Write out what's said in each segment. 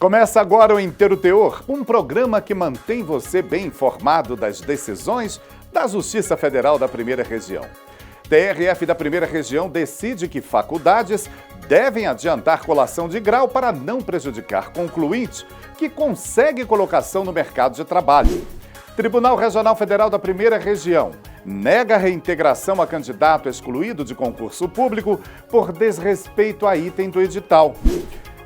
Começa agora o Inteiro Teor, um programa que mantém você bem informado das decisões da Justiça Federal da Primeira Região. TRF da Primeira Região decide que faculdades devem adiantar colação de grau para não prejudicar concluinte que consegue colocação no mercado de trabalho. Tribunal Regional Federal da Primeira Região nega a reintegração a candidato excluído de concurso público por desrespeito a item do edital.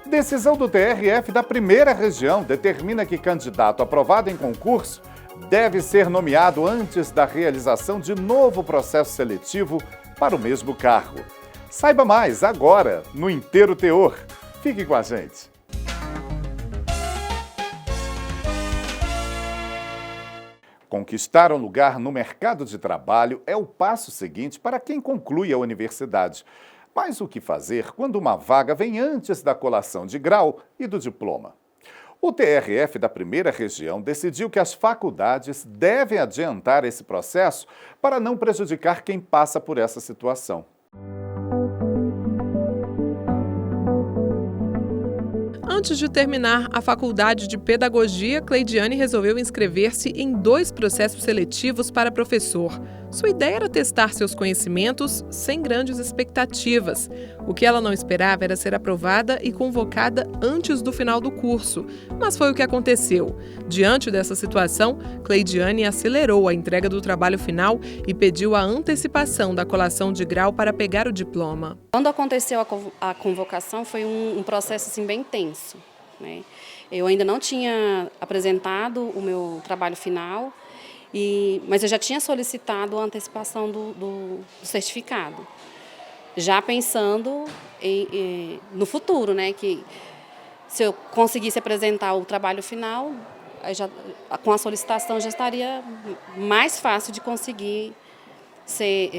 Decisão do TRF da Primeira Região determina que candidato aprovado em concurso deve ser nomeado antes da realização de novo processo seletivo para o mesmo cargo. Saiba mais agora no Inteiro Teor. Fique com a gente. Conquistar um lugar no mercado de trabalho é o passo seguinte para quem conclui a universidade. Mas o que fazer quando uma vaga vem antes da colação de grau e do diploma? O TRF da Primeira Região decidiu que as faculdades devem adiantar esse processo para não prejudicar quem passa por essa situação. Antes de terminar a faculdade de Pedagogia, Cleidiane resolveu inscrever-se em 2 processos seletivos para professor. Sua ideia era testar seus conhecimentos sem grandes expectativas. O que ela não esperava era ser aprovada e convocada antes do final do curso. Mas foi o que aconteceu. Diante dessa situação, Cleidiane acelerou a entrega do trabalho final e pediu a antecipação da colação de grau para pegar o diploma. Quando aconteceu a convocação, foi um processo assim, bem tenso, né? Eu ainda não tinha apresentado o meu trabalho final, mas eu já tinha solicitado a antecipação do certificado, já pensando no futuro, né? Que se eu conseguisse apresentar o trabalho final, com a solicitação já estaria mais fácil de conseguir ser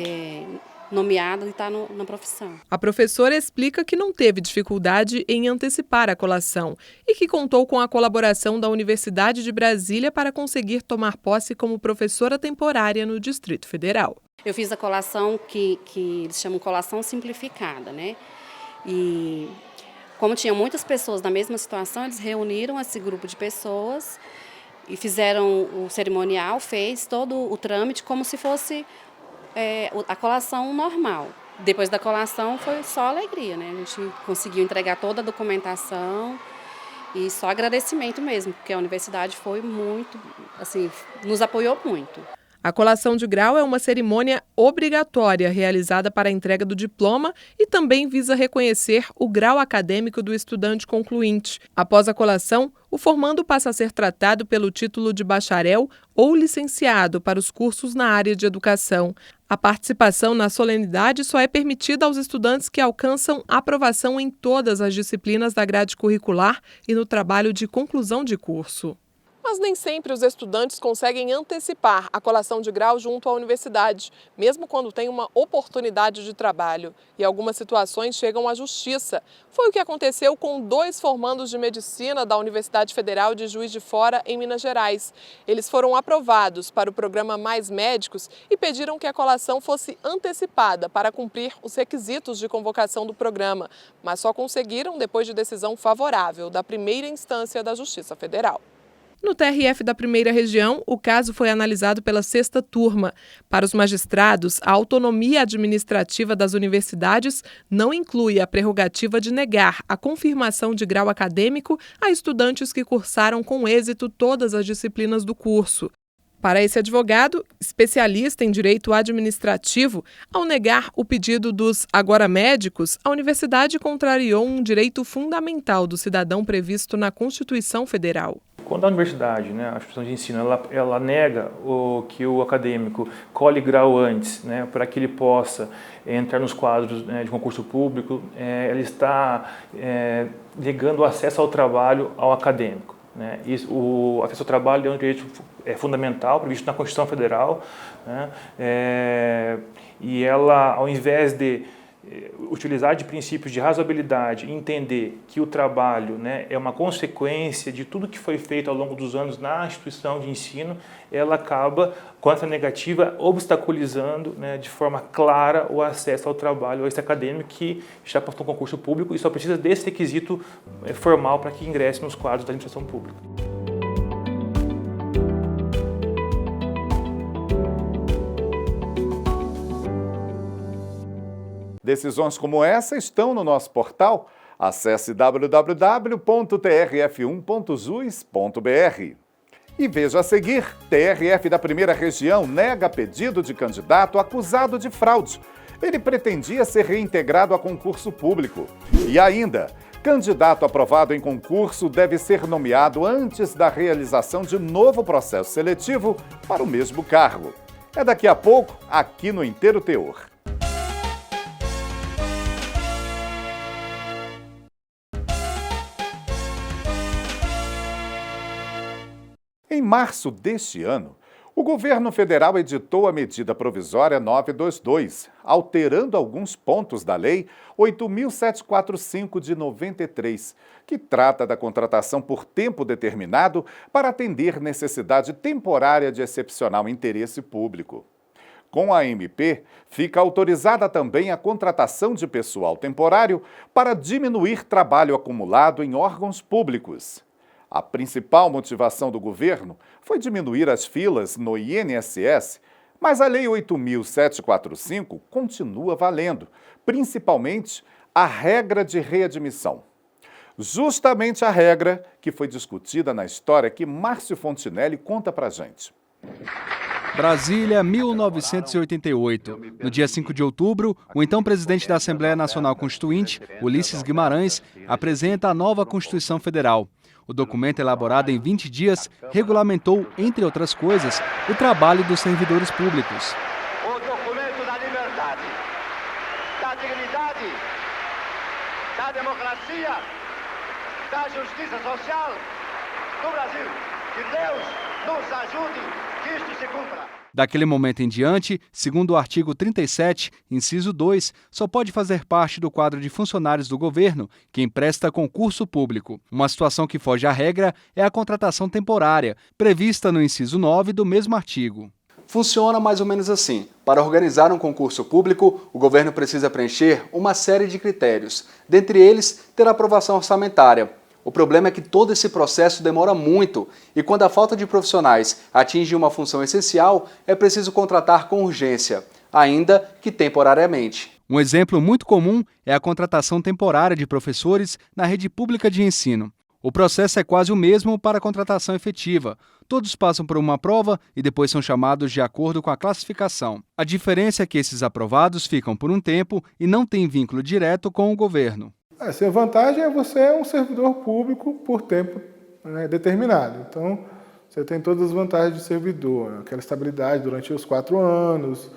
nomeado e estar na profissão. A professora explica que não teve dificuldade em antecipar a colação e que contou com a colaboração da Universidade de Brasília para conseguir tomar posse como professora temporária no Distrito Federal. Eu fiz a colação que eles chamam colação simplificada, né? E como tinham muitas pessoas na mesma situação, eles reuniram esse grupo de pessoas e fizeram o cerimonial, fez todo o trâmite como se fosse a colação normal. Depois da colação foi só alegria, né? A gente conseguiu entregar toda a documentação e só agradecimento mesmo, porque a universidade foi muito, assim, nos apoiou muito. A colação de grau é uma cerimônia obrigatória realizada para a entrega do diploma e também visa reconhecer o grau acadêmico do estudante concluinte. Após a colação, o formando passa a ser tratado pelo título de bacharel ou licenciado para os cursos na área de educação. A participação na solenidade só é permitida aos estudantes que alcançam aprovação em todas as disciplinas da grade curricular e no trabalho de conclusão de curso. Mas nem sempre os estudantes conseguem antecipar a colação de grau junto à universidade, mesmo quando tem uma oportunidade de trabalho. E algumas situações chegam à justiça. Foi o que aconteceu com 2 formandos de medicina da Universidade Federal de Juiz de Fora, em Minas Gerais. Eles foram aprovados para o programa Mais Médicos e pediram que a colação fosse antecipada para cumprir os requisitos de convocação do programa, mas só conseguiram depois de decisão favorável da primeira instância da Justiça Federal. No TRF da Primeira Região, o caso foi analisado pela 6ª turma. Para os magistrados, a autonomia administrativa das universidades não inclui a prerrogativa de negar a confirmação de grau acadêmico a estudantes que cursaram com êxito todas as disciplinas do curso. Para esse advogado, especialista em direito administrativo, ao negar o pedido dos agora médicos, a universidade contrariou um direito fundamental do cidadão previsto na Constituição Federal. Quando a universidade, a instituição de ensino, ela nega que o acadêmico cole grau antes, para que ele possa entrar nos quadros de concurso público, ela está negando o acesso ao trabalho ao acadêmico. O acesso ao trabalho é um direito fundamental, previsto na Constituição Federal, e ela, ao invés de utilizar de princípios de razoabilidade, entender que o trabalho, né, é uma consequência de tudo que foi feito ao longo dos anos na instituição de ensino, ela acaba, com essa negativa, obstaculizando, né, de forma clara o acesso ao trabalho, ao esse acadêmico que já passou um concurso público e só precisa desse requisito formal para que ingresse nos quadros da administração pública. Decisões como essa estão no nosso portal. Acesse www.trf1.jus.br. E veja a seguir, TRF da Primeira Região nega pedido de candidato acusado de fraude. Ele pretendia ser reintegrado a concurso público. E ainda, candidato aprovado em concurso deve ser nomeado antes da realização de novo processo seletivo para o mesmo cargo. É daqui a pouco, aqui no Inteiro Teor. Em março deste ano, o governo federal editou a medida provisória 922, alterando alguns pontos da Lei 8.745 de 93, que trata da contratação por tempo determinado para atender necessidade temporária de excepcional interesse público. Com a MP, fica autorizada também a contratação de pessoal temporário para diminuir trabalho acumulado em órgãos públicos. A principal motivação do governo foi diminuir as filas no INSS, mas a Lei 8.745 continua valendo, principalmente a regra de readmissão. Justamente a regra que foi discutida na história que Márcio Fontinelli conta pra gente. Brasília, 1988. No dia 5 de outubro, o então presidente da Assembleia Nacional Constituinte, Ulisses Guimarães, apresenta a nova Constituição Federal. O documento, elaborado em 20 dias, regulamentou, entre outras coisas, o trabalho dos servidores públicos. O documento da liberdade, da dignidade, da democracia, da justiça social do Brasil. Que Deus nos ajude que isto se cumpra. Daquele momento em diante, segundo o artigo 37, inciso 2, só pode fazer parte do quadro de funcionários do governo quem presta concurso público. Uma situação que foge à regra é a contratação temporária, prevista no inciso 9 do mesmo artigo. Funciona mais ou menos assim. Para organizar um concurso público, o governo precisa preencher uma série de critérios. Dentre eles, ter aprovação orçamentária. O problema é que todo esse processo demora muito e quando a falta de profissionais atinge uma função essencial, é preciso contratar com urgência, ainda que temporariamente. Um exemplo muito comum é a contratação temporária de professores na rede pública de ensino. O processo é quase o mesmo para a contratação efetiva. Todos passam por uma prova e depois são chamados de acordo com a classificação. A diferença é que esses aprovados ficam por um tempo e não têm vínculo direto com o governo. A vantagem é você é um servidor público por tempo determinado. Então, você tem todas as vantagens de servidor, aquela estabilidade durante os 4 anos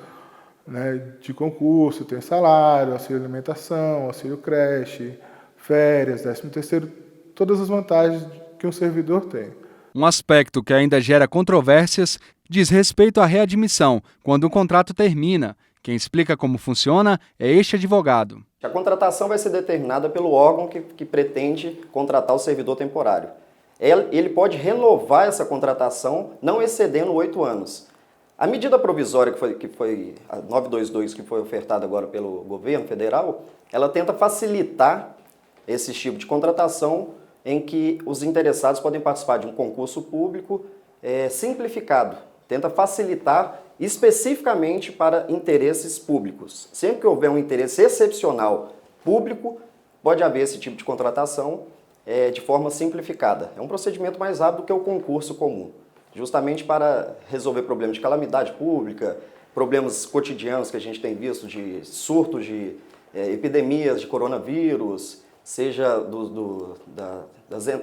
de concurso, tem salário, auxílio alimentação, auxílio creche, férias, 13º, todas as vantagens que um servidor tem. Um aspecto que ainda gera controvérsias diz respeito à readmissão, quando o contrato termina. Quem explica como funciona é este advogado. A contratação vai ser determinada pelo órgão que pretende contratar o servidor temporário. Ele pode renovar essa contratação não excedendo 8 anos. A medida provisória que foi a 922, que foi ofertada agora pelo governo federal, ela tenta facilitar esse tipo de contratação em que os interessados podem participar de um concurso público simplificado. Tenta facilitar especificamente para interesses públicos. Sempre que houver um interesse excepcional público, pode haver esse tipo de contratação de forma simplificada. É um procedimento mais rápido do que o concurso comum, justamente para resolver problemas de calamidade pública, problemas cotidianos que a gente tem visto de surtos de epidemias de coronavírus, seja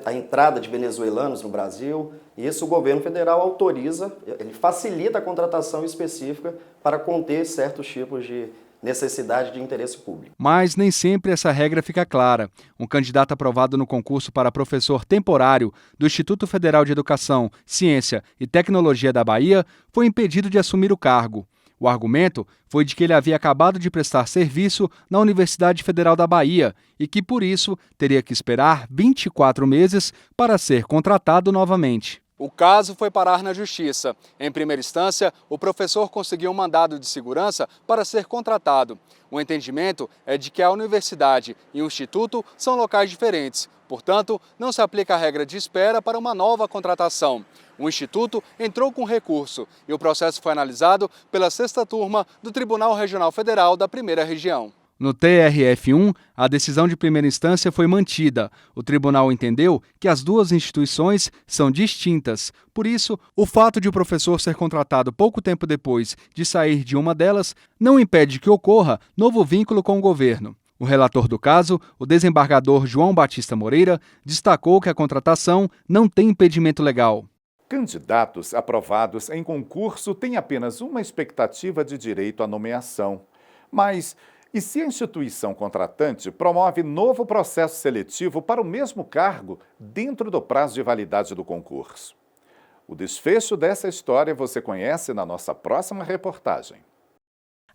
a entrada de venezuelanos no Brasil. E isso o governo federal autoriza, ele facilita a contratação específica para conter certos tipos de necessidade de interesse público. Mas nem sempre essa regra fica clara. Um candidato aprovado no concurso para professor temporário do Instituto Federal de Educação, Ciência e Tecnologia da Bahia foi impedido de assumir o cargo. O argumento foi de que ele havia acabado de prestar serviço na Universidade Federal da Bahia e que, por isso, teria que esperar 24 meses para ser contratado novamente. O caso foi parar na Justiça. Em primeira instância, o professor conseguiu um mandado de segurança para ser contratado. O entendimento é de que a universidade e o instituto são locais diferentes. Portanto, não se aplica a regra de espera para uma nova contratação. O Instituto entrou com recurso e o processo foi analisado pela 6ª Turma do Tribunal Regional Federal da Primeira Região. No TRF1, a decisão de primeira instância foi mantida. O tribunal entendeu que as duas instituições são distintas. Por isso, o fato de o professor ser contratado pouco tempo depois de sair de uma delas não impede que ocorra novo vínculo com o governo. O relator do caso, o desembargador João Batista Moreira, destacou que a contratação não tem impedimento legal. Candidatos aprovados em concurso têm apenas uma expectativa de direito à nomeação. Mas e se a instituição contratante promove novo processo seletivo para o mesmo cargo dentro do prazo de validade do concurso? O desfecho dessa história você conhece na nossa próxima reportagem.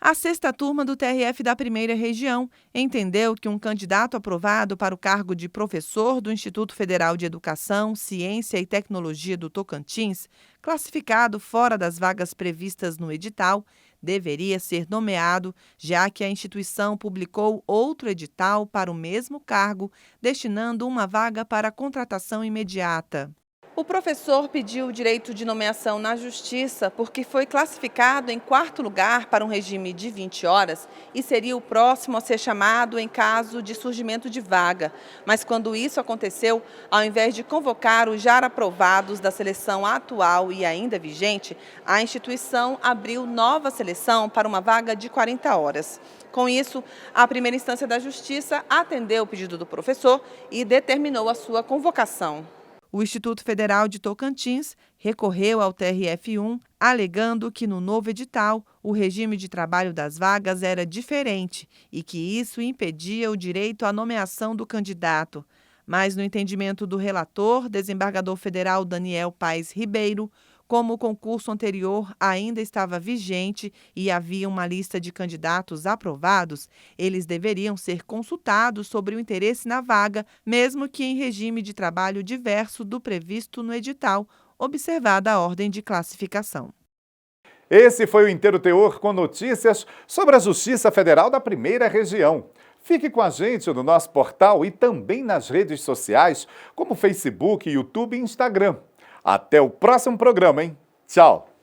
A 6ª Turma do TRF da Primeira Região entendeu que um candidato aprovado para o cargo de professor do Instituto Federal de Educação, Ciência e Tecnologia do Tocantins, classificado fora das vagas previstas no edital, deveria ser nomeado, já que a instituição publicou outro edital para o mesmo cargo, destinando uma vaga para contratação imediata. O professor pediu o direito de nomeação na Justiça porque foi classificado em 4º lugar para um regime de 20 horas e seria o próximo a ser chamado em caso de surgimento de vaga. Mas quando isso aconteceu, ao invés de convocar os já aprovados da seleção atual e ainda vigente, a instituição abriu nova seleção para uma vaga de 40 horas. Com isso, a primeira instância da Justiça atendeu o pedido do professor e determinou a sua convocação. O Instituto Federal de Tocantins recorreu ao TRF1, alegando que no novo edital o regime de trabalho das vagas era diferente e que isso impedia o direito à nomeação do candidato. Mas, no entendimento do relator, desembargador federal Daniel Paes Ribeiro, como o concurso anterior ainda estava vigente e havia uma lista de candidatos aprovados, eles deveriam ser consultados sobre o interesse na vaga, mesmo que em regime de trabalho diverso do previsto no edital, observada a ordem de classificação. Esse foi o Inteiro Teor com notícias sobre a Justiça Federal da Primeira Região. Fique com a gente no nosso portal e também nas redes sociais, como Facebook, YouTube e Instagram. Até o próximo programa, hein? Tchau!